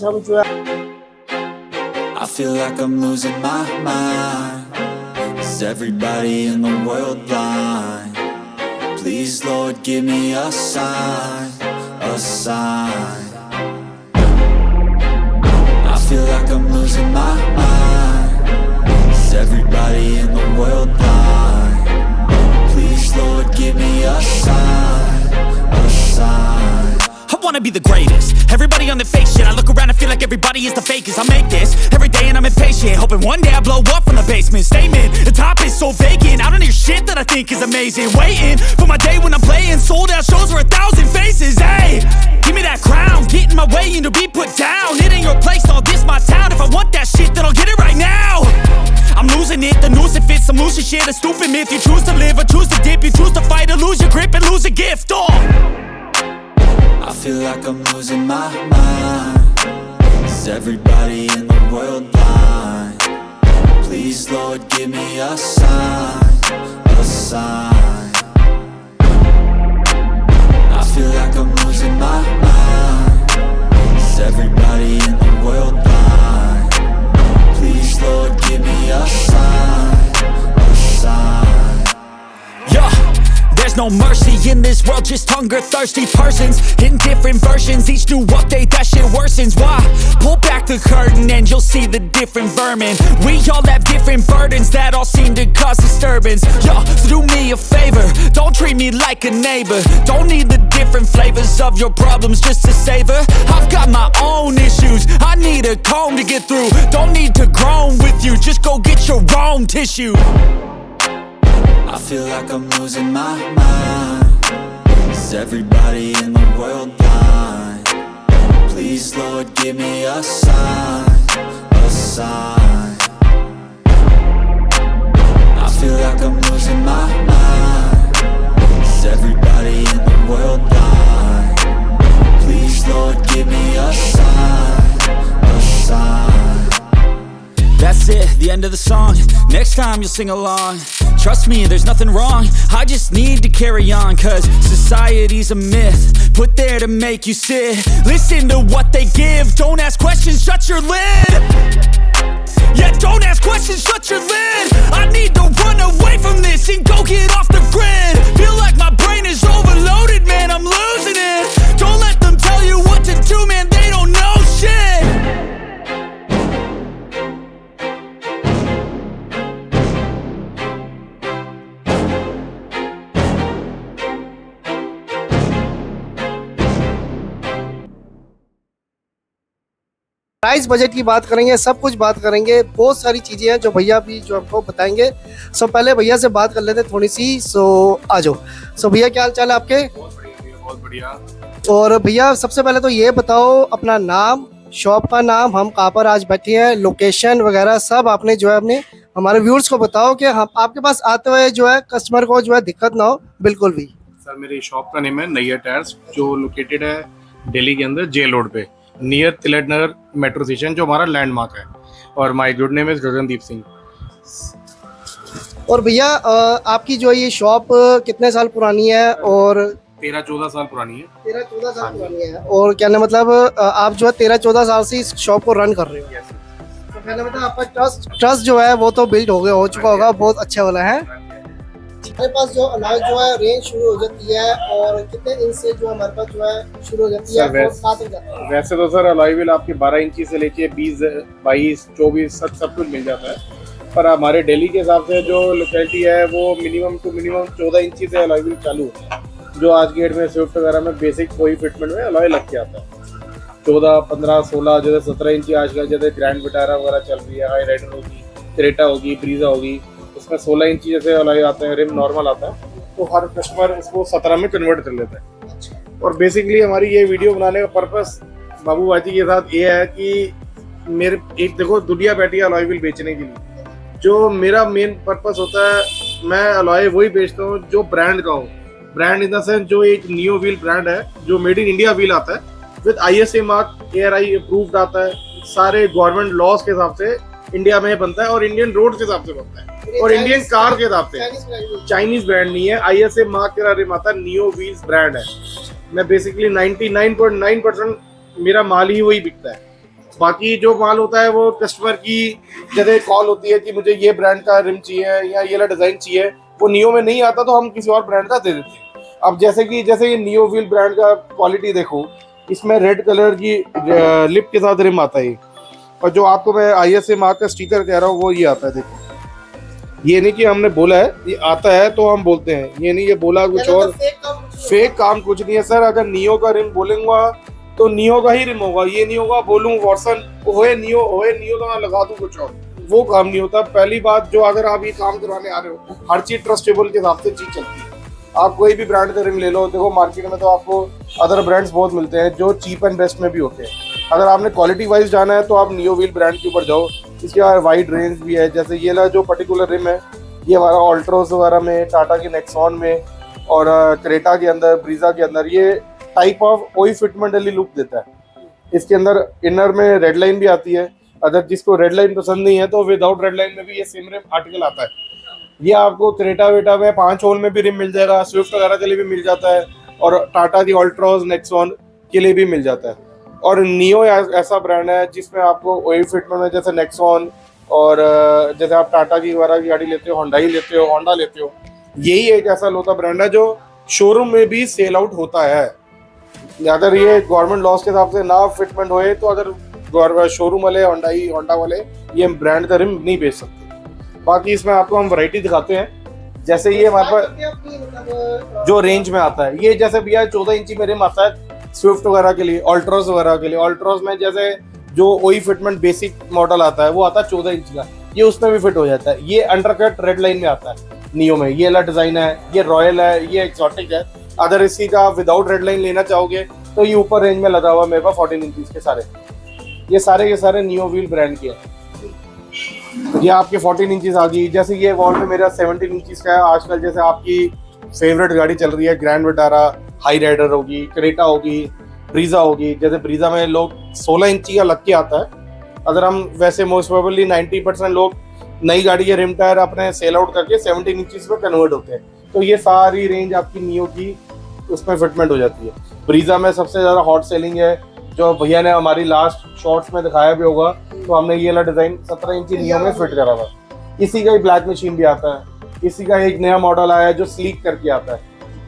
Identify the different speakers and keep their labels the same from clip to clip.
Speaker 1: हम जो है
Speaker 2: I feel like I'm losing my mind. Is everybody in the world blind? Please, Lord, give me a sign, a sign. I feel like I'm losing my mind. Is everybody in the world blind? Please, Lord, give me a sign, a sign.
Speaker 3: I wanna be the greatest. Everybody on the fake shit. I look around and feel like everybody is the fakest. I make this every day and I'm impatient, hoping one day I blow up from the basement. Statement, the top is so vacant. I don't hear shit that I think is amazing. Waiting for my day when I'm playing sold out shows for 1,000 faces. Hey, give me that crown, get in my way and to be put down. It ain't your place, all this my town. If I want that shit, then I'll get it right now. I'm losing it, the noose it fits. I'm losing shit, a stupid myth. You choose to live or choose to dip. You choose to fight or lose your grip and lose a gift.
Speaker 2: I feel like I'm losing my mind. Is everybody in the world blind? Please, Lord, give me a sign, a sign. I feel like I'm losing my mind. Is everybody in the world blind? Please, Lord, give me a sign, a sign.
Speaker 3: Yeah, there's no mercy in this world, just hunger-thirsty persons in different versions. Each new update, that shit worsens. Why? Pull back the curtain and you'll see the different vermin. We all have different burdens that all seem to cause disturbance. Yo, so do me a favor, don't treat me like a neighbor. Don't need the different flavors of your problems just to savor. I've got my own issues, I need a comb to get through. Don't need to groan with you, just go get your own tissue.
Speaker 2: I feel like I'm losing my mind. Is everybody in the world blind? Please, Lord, give me a sign, a sign. I feel like I'm losing my mind. Is everybody in the world blind? Please, Lord, give me a sign, a sign.
Speaker 3: That's it, the end of the song. Next time you'll sing along. Trust me, there's nothing wrong. I just need to carry on, cause society's a myth put there to make you sit. Listen to what they give. Don't ask questions, shut your lid. Yeah, don't ask questions, shut your lid. I need to run away from this and go get off the grid. Feel like my brain is overloaded, man, I'm losing it. Don't let them tell you what to do, man, they don't know shit.
Speaker 1: Price budget की बात करेंगे, सब कुछ बात करेंगे। बहुत सारी चीजें हैं जो भैया भी जो आपको बताएंगे। सो पहले भैया से बात कर लेते हैं थोड़ी सी। सो आ जाओ। सो भैया क्या हाल चाल है आपके?
Speaker 4: बहुत बढ़िया।
Speaker 1: और भैया सबसे पहले तो ये बताओ अपना नाम, शॉप का नाम, हम कहाँ पर आज बैठे हैं, लोकेशन वगैरह सब आपने जो है अपने हमारे व्यूअर्स को बताओ कि हम आपके पास आते हुए जो है कस्टमर को जो है दिक्कत ना हो बिल्कुल भी।
Speaker 4: सर मेरी शॉप का नेम है नैयर टायर्स, जो लोकेटेड है दिल्ली के अंदर जे रोड पे near Tilak Nagar metro station, जो हमारा लैंडमार्क है। और my good name is Gagandeep Singh.
Speaker 1: और भैया आपकी जो ये शॉप कितने साल पुरानी है? और
Speaker 4: 13-14 साल पुरानी है।
Speaker 1: 13-14 साल पुरानी है। और क्या मतलब आप जो है 13-14 साल से इस शॉप को रन कर रहे हो? तो पहले मतलब आपका ट्रस्ट जो है वो तो बिल्ड हो चुका होगा, बहुत अच्छा वाला है। हमारे पास जो अलॉय जो है रेंज शुरू हो जाती है, और कितने इंच से जो हमारे पास जो है शुरू हो जाती है और कहाँ तक जाती है?
Speaker 4: वैसे तो सर अलॉय व्हील आपके 12 इंची से लेके 20, 22, 24 सब कुछ मिल जाता है। पर हमारे दिल्ली के हिसाब से जो लोकेलिटी है वो मिनिमम टू मिनिमम 14 इंची से अलॉय व्हील चालू होता है। जो आज के डेट में स्विफ्ट वगैरह में बेसिक कोई फिटमेंट में अलॉय लग के आता है। 14, 15, 16 जैसे 17 इंची आजकल जैसे ग्रैंड विटारा वगैरह चल रही है, हाई राइडर होगी, क्रेटा होगी, ब्रीजा होगी, उसमें 16 इंची जैसे अलॉय आते हैं, रिम नॉर्मल आता है, तो हर कस्टमर उसको 17 में कन्वर्ट कर लेता है। और बेसिकली हमारी ये वीडियो बनाने का पर्पस बाबू भाजी के साथ ये है कि मेरे एक देखो दुनिया बैठी है अलॉय व्हील बेचने के लिए। जो मेरा मेन पर्पस होता है, मैं अलॉय वही बेचता हूँ जो ब्रांड का हो। ब्रांड इन द सेंस जो एक नियो व्हील ब्रांड है, जो मेड इन इंडिया व्हील आता है with ISA mark, ARI approved आता है, सारे गवर्नमेंट लॉज के हिसाब से इंडिया में बनता है और इंडियन रोड के हिसाब से बनता है और इंडियन कार के हिसाब से। चाइनीज ब्रांड नहीं है, ISA मार्क के रिम आता है, नियो व्हील्स ब्रांड है। मैं बेसिकली 99.9% मेरा माल ही वही बिकता है। बाकी जो माल होता है वो कस्टमर की जैसे कॉल होती है कि मुझे ये ब्रांड का रिम चाहिए या ये वाला डिज़ाइन चाहिए, वो नियो में नहीं आता तो हम किसी और ब्रांड का दे देते हैं। अब जैसे ये नियो व्हील ब्रांड का क्वालिटी देखो, इसमें रेड कलर की लिप के साथ रिम आता है, और जो आपको मैं ISA मार्क का स्टिकर कह रहा हूँ वो ये आता है। देखो, ये नहीं कि हमने बोला है, ये आता है तो हम बोलते हैं, ये नहीं ये बोला कुछ और। फेक काम कुछ नहीं है सर। अगर नियो का रिम बोलूंगा तो नियो का ही रिम होगा, ये नहीं होगा बोलूं वॉटसन होए नियो तो मैं लगा दूं कुछ और, वो काम नहीं होता। पहली बात, जो अगर आप ये काम करवाने आ रहे हो, हर चीज ट्रस्टेबल के हिसाब से चीज चलती है। आप कोई भी ब्रांड का रिम ले लो, देखो मार्केट में तो आपको अदर ब्रांड्स बहुत मिलते हैं जो चीप एंड बेस्ट में भी होते हैं। अगर आपने क्वालिटी वाइज जाना है तो आप नियो व्हील ब्रांड के ऊपर जाओ, इसके बाद वाइड रेंज भी है। जैसे ये ला जो पर्टिकुलर रिम है, ये हमारा ऑल्ट्रोस वगैरह में, टाटा की नेक्सॉन में और क्रेटा के अंदर, ब्रीजा के अंदर ये टाइप ऑफ वही फिटमेंट वाली लुक देता है। इसके अंदर इनर में रेड लाइन भी आती है, अगर जिसको रेड लाइन पसंद नहीं है तो विदाउट रेड लाइन में भी ये सेम रिम आर्टिकल आता है। ये आपको क्रेटा वेटा में 5 होल में भी रिम मिल जाएगा, स्विफ्ट वगैरह के लिए भी मिल जाता है, और टाटा की ऑल्ट्रोस नेक्सॉन के लिए भी मिल जाता है। और नियो ऐसा ब्रांड है जिसमें आपको वही फिटमेंट में, जैसे नेक्सॉन और जैसे आप टाटा की वगैरह की गाड़ी लेते हो, होंडाई लेते हो, होंडा लेते हो, यही एक ऐसा लोता ब्रांड है जो शोरूम में भी सेल आउट होता है। अगर ये गवर्नमेंट लॉस के हिसाब से ना फिटमेंट होए तो अगर शोरूम वाले होंडा वाले ये ब्रांड का रिम नहीं बेच सकते। बाकी इसमें आपको हम वैरायटी दिखाते हैं। जैसे ये हमारे पास जो रेंज में आता है, ये जैसे भैया 14 इंची में रिम आता है स्विफ्ट वगैरह के लिए, ऑल्ट्रोस वगैरह के लिए। ऑल्ट्रोस में जैसे जो वही फिटमेंट बेसिक मॉडल आता है वो आता है 14 इंच का, ये उसमें भी फिट हो जाता है। ये अंडरकट रेड लाइन में आता है नियो में, ये वाला डिजाइन है, ये रॉयल है, ये एक्सोटिक है। अगर इसी का विदाउट रेड लाइन लेना चाहोगे तो ये ऊपर रेंज में लगा हुआ मेरे पास 14 इंच के सारे, ये सारे के सारे नियो व्हील ब्रांड के हैं। ये आपके 14 इंचेस आ गई। जैसे ये वॉल में मेरा 17 इंचेस का है। आजकल जैसे आपकी फेवरेट गाड़ी चल रही है, ग्रैंड विटारा, हाई राइडर होगी, क्रेटा होगी, ब्रीजा होगी। जैसे ब्रीजा में लोग 16 इंची का लग के आता है। अगर हम वैसे मोस्ट प्रोबेबली 90% लोग नई गाड़ी के रिम टायर अपने सेल आउट करके 17 इंचेस में कन्वर्ट होते हैं, तो ये सारी रेंज आपकी नियो की उसमें फिटमेंट हो जाती है। ब्रीजा में सबसे ज़्यादा हॉट सेलिंग है, जो भैया ने हमारी लास्ट शॉर्ट्स में दिखाया भी होगा, तो हमने ये वाला डिज़ाइन 17 इंची नियो में फिट करा हुआ। इसी का ही ब्लैक मशीन भी आता है, इसी का एक नया मॉडल आया है जो स्लीक करके आता है।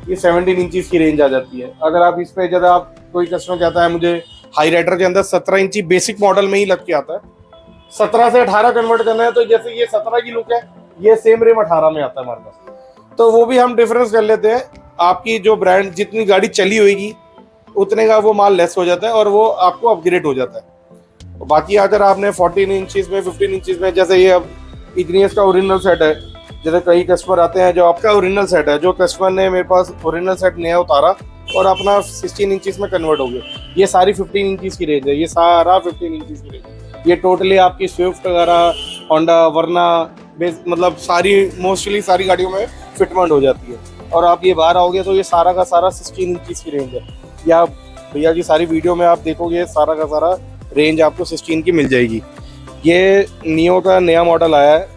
Speaker 4: ये 17 इंचीज की रेंज आ जाती है। अगर आप इस पे ज़्यादा, आप कोई कस्टमर कहता है मुझे हाई राइडर के अंदर 17 इंची बेसिक मॉडल में ही लग के आता है, 17 से 18 कन्वर्ट करना है, तो जैसे ये 17 की लुक है, ये सेम रेम 18 में आता है हमारे पास। तो वो भी हम डिफरेंस कर लेते हैं। आपकी जो ब्रांड जितनी गाड़ी चली होगी उतने का वो माल लेस हो जाता है और वो आपको अपग्रेड हो जाता है। बाकी अगर आपने 14 इंचीज में, 15 इंचीज में, जैसे ये अब इग्नियस का ओरिजिनल सेट है, जैसे कई कस्टमर आते हैं जो आपका ओरिजिनल सेट है, जो कस्टमर ने मेरे पास ओरिजिनल सेट नया उतारा और अपना 16 इंचीज में कन्वर्ट हो गया, ये सारी 15 इंचीज की रेंज है। ये सारा 15 इंचीज की रेंज, ये टोटली आपकी स्विफ्ट वगैरह, होंडा, वरना मतलब सारी मोस्टली सारी गाड़ियों में फिटमेंट हो जाती है। और आप ये बाहर आओगे तो ये सारा का सारा 16 इंचीज की रेंज है। या भैया की सारी वीडियो में आप देखोगे सारा का सारा रेंज आपको 16 की मिल जाएगी। ये नियो का नया मॉडल आया है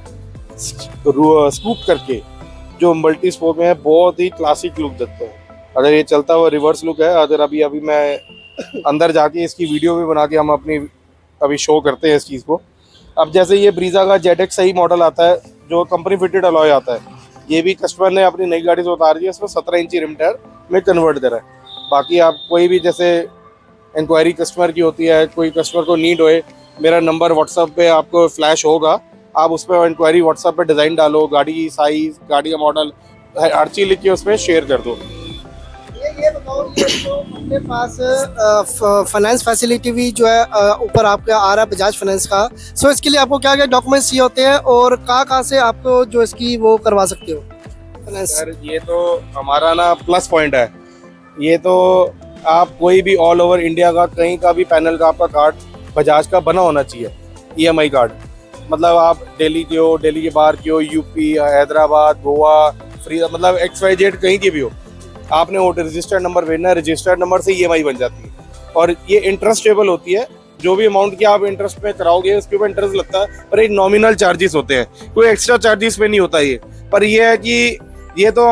Speaker 4: स्कूप करके, जो मल्टी स्पोक में है, बहुत ही क्लासिक लुक देता है। अगर ये चलता हुआ रिवर्स लुक है, अगर अभी मैं अंदर जाके इसकी वीडियो भी बना के हम अपनी अभी शो करते हैं इस चीज़ को। अब जैसे ये ब्रीजा का ZX सही मॉडल आता है जो कंपनी फिटेड अलॉय आता है, ये भी कस्टमर ने अपनी नई गाड़ी से उतार दिया, इसमें 17 इंची रिम टायर में कन्वर्ट दे रहा है। बाकी आप कोई भी जैसे इंक्वायरी कस्टमर की होती है, कोई कस्टमर को नीड होए, मेरा नंबर व्हाट्सएप पे आपको फ्लैश होगा, आप उस पर इंक्वायरी व्हाट्सएप पे डिज़ाइन डालो, गाड़ी की साइज, गाड़ी का मॉडल, हर चीज़ लिख के उसमें शेयर कर दो।
Speaker 1: ये बताओ, ये तो अपने पास फाइनेंस फैसिलिटी भी जो है ऊपर आपका आ रहा है बजाज फाइनेंस का। सो इसके लिए आपको क्या क्या डॉक्यूमेंट्स चाहिए होते हैं और कहाँ से आपको जो इसकी वो करवा सकते हो फाइनेंस?
Speaker 4: सर ये तो हमारा ना प्लस पॉइंट है। ये तो आप कोई भी ऑल ओवर इंडिया का कहीं का भी पैनल का आपका कार्ड बजाज का बना होना चाहिए, EMI कार्ड। मतलब आप दिल्ली के हो, दिल्ली के बाहर के हो, यूपी, हैदराबाद, गोवा, फरीदाबाद, मतलब XYZ कहीं की भी हो, आपने वो रजिस्टर्ड नंबर भेजना है, रजिस्टर्ड नंबर से EMI बन जाती है। और ये इंटरेस्टेबल होती है, जो भी अमाउंट की आप इंटरेस्ट में कराओगे उसके ऊपर इंटरेस्ट लगता है, पर एक नॉमिनल चार्जेस होते हैं, कोई एक्स्ट्रा चार्जेस पे नहीं होता ये। पर ये है कि ये तो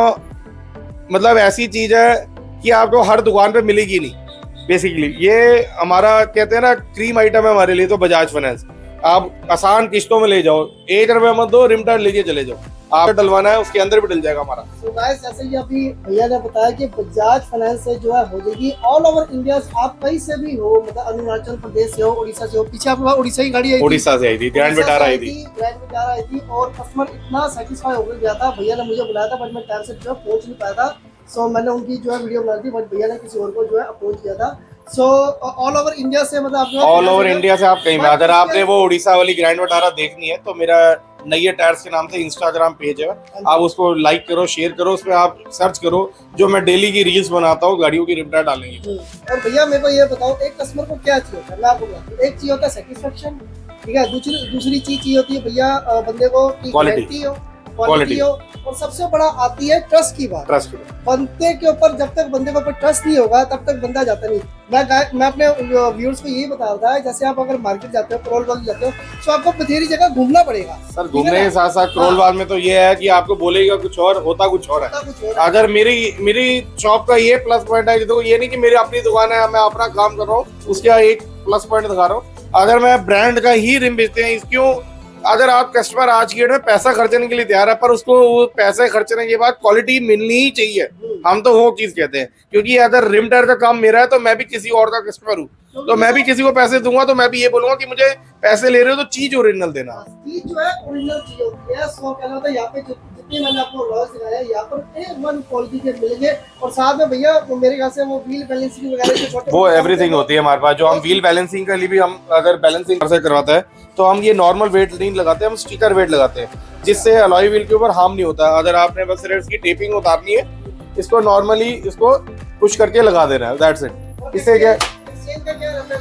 Speaker 4: मतलब ऐसी चीज़ है कि आपको हर दुकान पे मिलेगी नहीं। बेसिकली ये हमारा कहते हैं ना क्रीम आइटम है हमारे लिए तो बजाज फाइनेंस। आप आसान किस्तों में ले जाओ, 1 रुपए मत दो, रिम टायर लेके चले जाओ। आप डलवाना है उसके अंदर भी डल जाएगा हमारा।
Speaker 1: तो गाइस जैसे कि अभी भैया ने बताया कि बजाज फाइनेंस से जो है हो जाएगी ऑल ओवर इंडिया। आप कहीं से भी हो, मतलब अरुणाचल प्रदेश से हो, उड़ीसा से हो, पीछे आपके पास उड़ीसा की गाड़ी आई थी,
Speaker 4: उड़ीसा से आई थी, ग्रैंड विटारा आई थी।
Speaker 1: ग्रैंड विटारा आई थी और कस्टमर इतना सेटिस्फाई हो गया था। भैया ने मुझे बुलाया था बट मैं टाइम से जो पहुंच नहीं पाया था। सो मैंने उनकी जो है वीडियो बनाई थी बट भैया ने किसी और को जो है अप्रोच किया था। सो ऑल ओवर इंडिया से मतलब आप
Speaker 4: ऑल ओवर इंडिया से आप कहीं भी, अगर आपने वो उड़ीसा वाली ग्रैंड विटारा देखनी है तो मेरा नए टायर्स के नाम से इंस्टाग्राम पेज है, आप उसको लाइक करो, शेयर करो, उसमें आप सर्च करो, जो मैं डेली की रील्स बनाता हूँ गाड़ियों की रिम टायर डालेंगे।
Speaker 1: और भैया मेरे को ये बताओ, एक कस्टमर को क्या चाहिए होता है, मैं आपको बताता हूँ। एक चाहिए होता है सेटिस्फेक्शन, ठीक है। दूसरी चीज चाहिए होती है भैया बंदे को क्वालिटी हो, क्वालिटी हो, और सबसे बड़ा आती है ट्रस्ट की बात।
Speaker 4: ट्रस्ट
Speaker 1: बंदे के ऊपर जब तक बंदे के ऊपर ट्रस्ट नहीं होगा तब तक बंदा जाता नहीं। मैं अपने व्यूअर्स को यही बता रहा था, जैसे आप अगर मार्केट जाते हो, करोल बाग जाते हो, तो आपको बथेरी जगह घूमना पड़ेगा
Speaker 4: सर। घूमने के साथ साथ करोल बाग में तो ये है कि आपको बोलेगा कुछ और, होता कुछ और है। अगर मेरी शॉप का ये प्लस पॉइंट है, देखो ये नहीं कि मेरी अपनी दुकान है, मैं अपना काम कर रहा हूँ, उसका एक प्लस पॉइंट दिखा रहा हूँ। अगर मैं ब्रांड का ही रिम बेचते हैं, क्यों? अगर आप कस्टमर आज की डेट में पैसा खर्चने के लिए तैयार है, पर उसको वो पैसे खर्चने के बाद क्वालिटी मिलनी ही चाहिए। हम तो वो चीज कहते हैं, क्योंकि अगर रिम टायर का काम मेरा है तो मैं भी किसी और का कस्टमर हूँ, तो मैं भी किसी को पैसे दूंगा तो मैं भी ये बोलूंगा कि मुझे पैसे ले रहे हो तो चीज ओरिजिनल देना।
Speaker 1: चीज जो है ओरिजिनल चीज होती है। सो कहना होता है यहाँ पे जितनी मैंने आपको लॉस दिखाया, यहाँ पर A1 क्वालिटी के मिलेंगे। और साथ में भैया मेरे ख्याल से वो व्हील बैलेंसिंग वगैरह के छोटे
Speaker 4: वो एवरीथिंग होती है हमारे पास। जो हम व्हील बैलेंसिंग के लिए भी, हम अगर बैलेंसिंग से करवाता है तो हम ये नॉर्मल वेट नहीं लगाते, हम स्टिकर वेट लगाते हैं, जिससे अलॉय व्हील के ऊपर हार्म नहीं होता। अगर आपने बस सिर्फ इसकी टेपिंग उतारनी है, इसको नॉर्मली इसको पुश करके लगा देना है, दैट्स इट। इससे क्या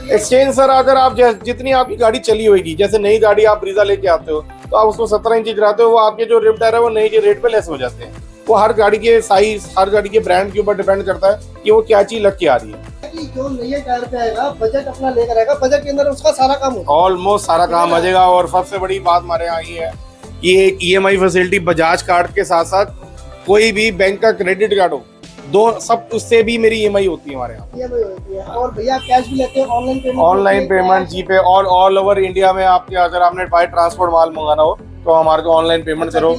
Speaker 4: एक्सचेंज सर, अगर आप जितनी आपकी गाड़ी चली होगी, जैसे नई गाड़ी आप ब्रीजा लेके आते हो तो आप उसको 17 इंची चलाते हो, वो आपके जो रिम टायर है वो नई के रेट पे लेस हो जाते हैं। वो हर गाड़ी के साइज, हर गाड़ी के ब्रांड के ऊपर डिपेंड करता है कि वो क्या चीज लग के आ रही है।
Speaker 1: जो नए टायर पे आएगा, बजट अपना लेकर आएगा, बजट के अंदर उसका सारा काम होगा,
Speaker 4: ऑलमोस्ट सारा काम आ जाएगा। और सबसे बड़ी बात हमारे यहाँ ये है कि एक EMI फैसिलिटी बजाज कार्ड के साथ साथ कोई भी बैंक का क्रेडिट कार्ड हो, दो सब उससे भी मेरी EMI होती है हमारे यहाँ।
Speaker 1: EMI होती है। और भैया कैश भी लेते हैं,
Speaker 4: ऑनलाइन पेमेंट जीपे, और ऑल ओवर इंडिया में आपके अगर आपने बाय ट्रांसपोर्ट माल मंगाना हो तो हमारे को ऑनलाइन पेमेंट करो,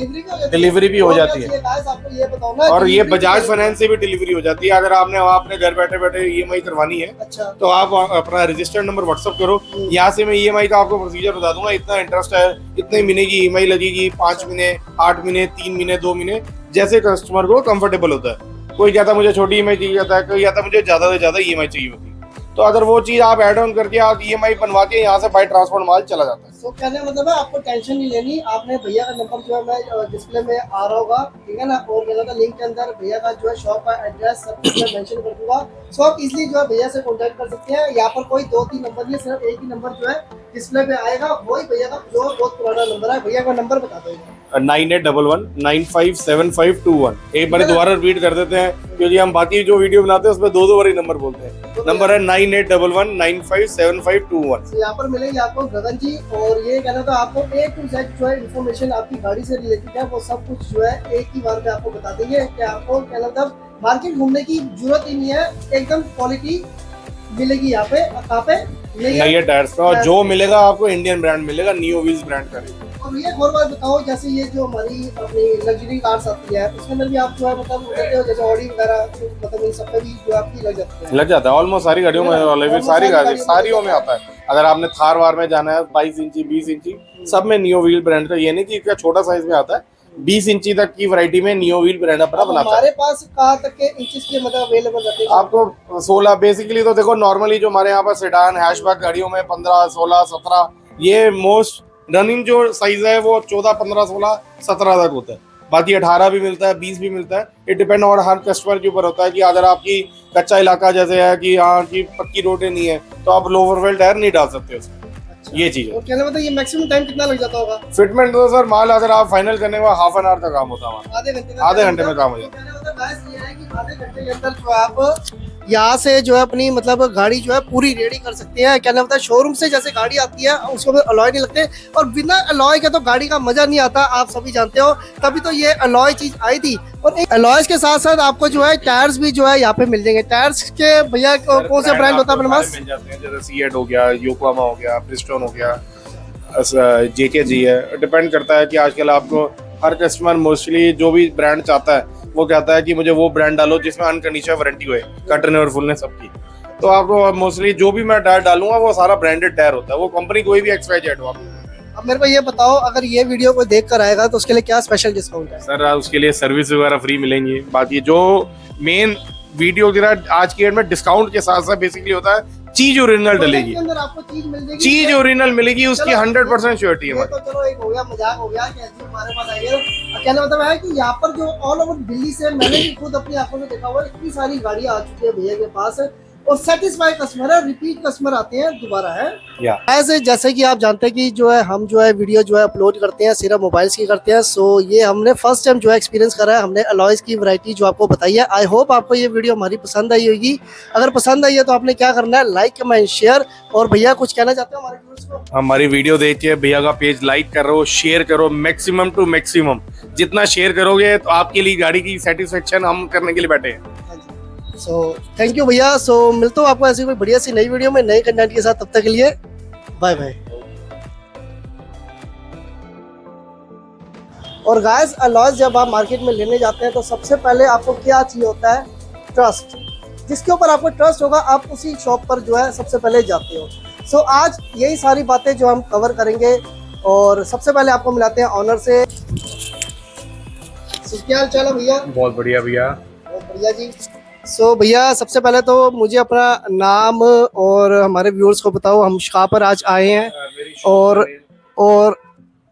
Speaker 4: डिलीवरी भी हो जाती है।
Speaker 1: आपको ये बताओ ना,
Speaker 4: और ये बजाज फाइनेंस से भी डिलीवरी हो जाती है। अगर आपने अपने घर बैठे बैठे EMI करवानी है,
Speaker 1: अच्छा,
Speaker 4: तो आप अपना रजिस्टर्ड नंबर व्हाट्सअप करो, यहाँ से मैं EMI का आपको प्रोसीजर बता दूंगा। इतना इंटरेस्ट है, इतने महीने की EMI लगेगी, 5 महीने, 8 महीने, 3 महीने, 2 महीने, जैसे कस्टमर को कंफर्टेबल होता है। कोई कहता मुझे छोटी EMI चाहिए जाता है, कोई कहता मुझे ज्यादा से ज्यादा EMI चाहिए होती है। तो अगर वो चीज आप एड ऑन करके आप EMI बनवा के यहाँ से बाय ट्रांसपोर्ट माल चला जाता है।
Speaker 1: तो कहने मतलब है आपको टेंशन नहीं लेनी। आपने भैया का नंबर जो है मैं डिस्प्ले में आ रहा होगा, ठीक है ना, और कहना था लिंक के अंदर भैया का जो है शॉप का एड्रेस सब कुछ मैं मेंशन कर दूंगा। सो आप इजीली जो है भैया से कांटेक्ट कर सकते हैं। यहाँ पर कोई 2-3 नंबर नहीं, सिर्फ एक ही नंबर जो है डिस्प्ले पे आएगा, वही भैया का जो बहुत पुराना नंबर है। भैया का नंबर बता दो।
Speaker 4: 9811957521। एक बार दोबारा रिपीट कर देते हैं, क्योंकि हम बाकी जो वीडियो बनाते हैं उसमें 2 बार ही नंबर बोलते हैं। नंबर है 9811957521।
Speaker 1: यहाँ पर मिलेंगे आपको गगन जी, और ये कहना था आपको A to Z जो है इन्फॉर्मेशन आपकी गाड़ी से रिलेटेड है, वो सब कुछ जो है एक ही बार में आपको बता देंगे कि आपको कहना था मार्केट घूमने की जरूरत ही नहीं है, एकदम क्वालिटी मिलेगी यहाँ पे। कहाँ पे?
Speaker 4: नए टायर्स का, और जो मिलेगा आपको इंडियन ब्रांड मिलेगा, नियो व्हील्स ब्रांड का।
Speaker 1: और ये और बात बताओ, जैसे ये जो हमारी अपनी लग्जरी कार्स आती है, उसके अंदर भी आप जो है मतलब कहते हो जैसे ऑडी वगैरह, मतलब इन सब पे भी जो आपकी लग जाती है।
Speaker 4: लग जाता है ऑलमोस्ट सारी गाड़ियों में, सारियों में आता है। अगर आपने थार वार में जाना है 22 इंची 20 इंची सब में नियो व्हील ब्रांड का, ये नहीं कि छोटा साइज में आता है, 20 इंची तक की वैरायटी में नियो व्हील ब्रांड अपना बनाता है।
Speaker 1: हमारे पास कहाँ तक के इंचेस के मतलब अवेलेबल रहते हैं?
Speaker 4: आपको 16 बेसिकली तो देखो, नॉर्मली जो हमारे यहाँ पर सेडान हैचबैक गाड़ियों में 15, 16, 17, ये मोस्ट रनिंग जो साइज है वो 14, 15, 16, 17 तक होता है। बाकी 18 भी मिलता है, 20 भी मिलता है। ये डिपेंड और हर कस्टमर के ऊपर होता है कि अगर आपकी कच्चा इलाका जैसे है कि यहाँ की पक्की रोडें नहीं है तो आप लोअर वेल टायर नहीं डाल सकते उसमें। ये चीज है।
Speaker 1: और कहने मतलब ये मैक्सिमम टाइम कितना लग जाता होगा
Speaker 4: फिटमेंट? तो सर माल अगर आप फाइनल करने का ½ एन आवर का काम होता है,
Speaker 1: आधे घंटे
Speaker 4: में काम हो जाता है।
Speaker 1: आधे घंटे में काम हो जाता है। आधे घंटे के अंदर जो आप यहाँ से जो है अपनी मतलब गाड़ी जो है पूरी रेडी कर सकते हैं। क्या नाम होता है, शोरूम से जैसे गाड़ी आती है उसको भी अलॉय नहीं लगते, और बिना अलॉय के तो गाड़ी का मजा नहीं आता, आप सभी जानते हो। तभी तो ये अलॉय चीज आई थी। और एक अलॉयज के साथ साथ आपको जो है टायर्स भी जो है यहाँ पे मिल जाएंगे। टायर्स के भैया कौन से ब्रांड होता है अपने पास?
Speaker 4: मिल जाते हैं, जैसे सीएट हो गया, योकोहामा हो गया, ब्रिजस्टोन हो गया, जेकेजी है। डिपेंड करता है कि आजकल आपको हर कस्टमर मोस्टली जो भी ब्रांड चाहता है वो कहता है कि मुझे वो ब्रांड डालो जिसमें अनकंडीशनल वारंटी हुए, कटने और फुलने सबकी। तो आपको मोस्टली जो भी मैं टायर डालूंगा वो सारा ब्रांडेड टायर होता है, वो कंपनी कोई भी XYZ हो।
Speaker 1: अब मेरे को ये बताओ, अगर ये वीडियो को देख कर आएगा तो उसके लिए क्या स्पेशल डिस्काउंट है?
Speaker 4: सर उसके लिए सर्विस वगैरह फ्री मिलेंगी। बाकी जो मेन वीडियो की आज की डेट में डिस्काउंट के साथ साथ बेसिकली होता है चीज ओरिजिनल डलेगी,
Speaker 1: अंदर आपको चीज मिल जाएगी,
Speaker 4: चीज ओरिजिनल मिलेगी, उसकी 100% श्योरिटी है।
Speaker 1: तो चलो एक हो गया, मजाक हो गया कि ऐसे हमारे पास आएंगे। कहने मतलब है कि यहाँ पर जो ऑल ओवर दिल्ली से मैंने भी खुद अपनी आंखों में देखा हुआ, इतनी सारी गाड़ियां आ चुकी है भैया के पास, और सेटिस्फाई कस्टमर है, रिपीट कस्टमर आते हैं दोबारा है। ऐसे जैसे कि आप जानते हैं कि जो है हम जो है वीडियो जो है अपलोड करते हैं सिर्फ मोबाइल्स की करते हैं। सो ये हमने फर्स्ट टाइम जो है एक्सपीरियंस करा है, हमने अलॉयज की वैरायटी जो आपको बताई है। आई होप आपको ये वीडियो हमारी पसंद आई होगी। अगर पसंद आई है तो आपने क्या करना है, लाइक कमेंट शेयर। और भैया कुछ कहना चाहते हो हमारे व्यूअर्स को?
Speaker 4: हमारी वीडियो देख के भैया का पेज लाइक करो, शेयर करो, मैक्सिमम टू मैक्सिमम। जितना शेयर करोगे तो आपके लिए गाड़ी की सेटिस्फेक्शन हम करने के लिए बैठे हैं।
Speaker 1: सो थैंक यू भैया। सो मिलता हूँ आपको ऐसी कोई बढ़िया सी नई वीडियो में नए कंटेंट के साथ। तब तक के लिए बाय बाय। और गाइस, अलॉयज जब आप मार्केट में लेने जाते हैं तो सबसे पहले आपको क्या चाहिए होता है? ट्रस्ट। जिसके ऊपर आपको ट्रस्ट होगा आप उसी शॉप पर जो है सबसे पहले जाते हो। सो आज यही सारी बातें जो हम कवर करेंगे, और सबसे पहले आपको मिलाते हैं ऑनर से। क्या हाल चाल है भैया?
Speaker 4: बहुत बढ़िया भैया।
Speaker 1: बहुत बढ़िया जी। सो भैया सबसे पहले तो मुझे अपना नाम और हमारे व्यूअर्स को बताओ, हम कहाँ पर आज आए हैं और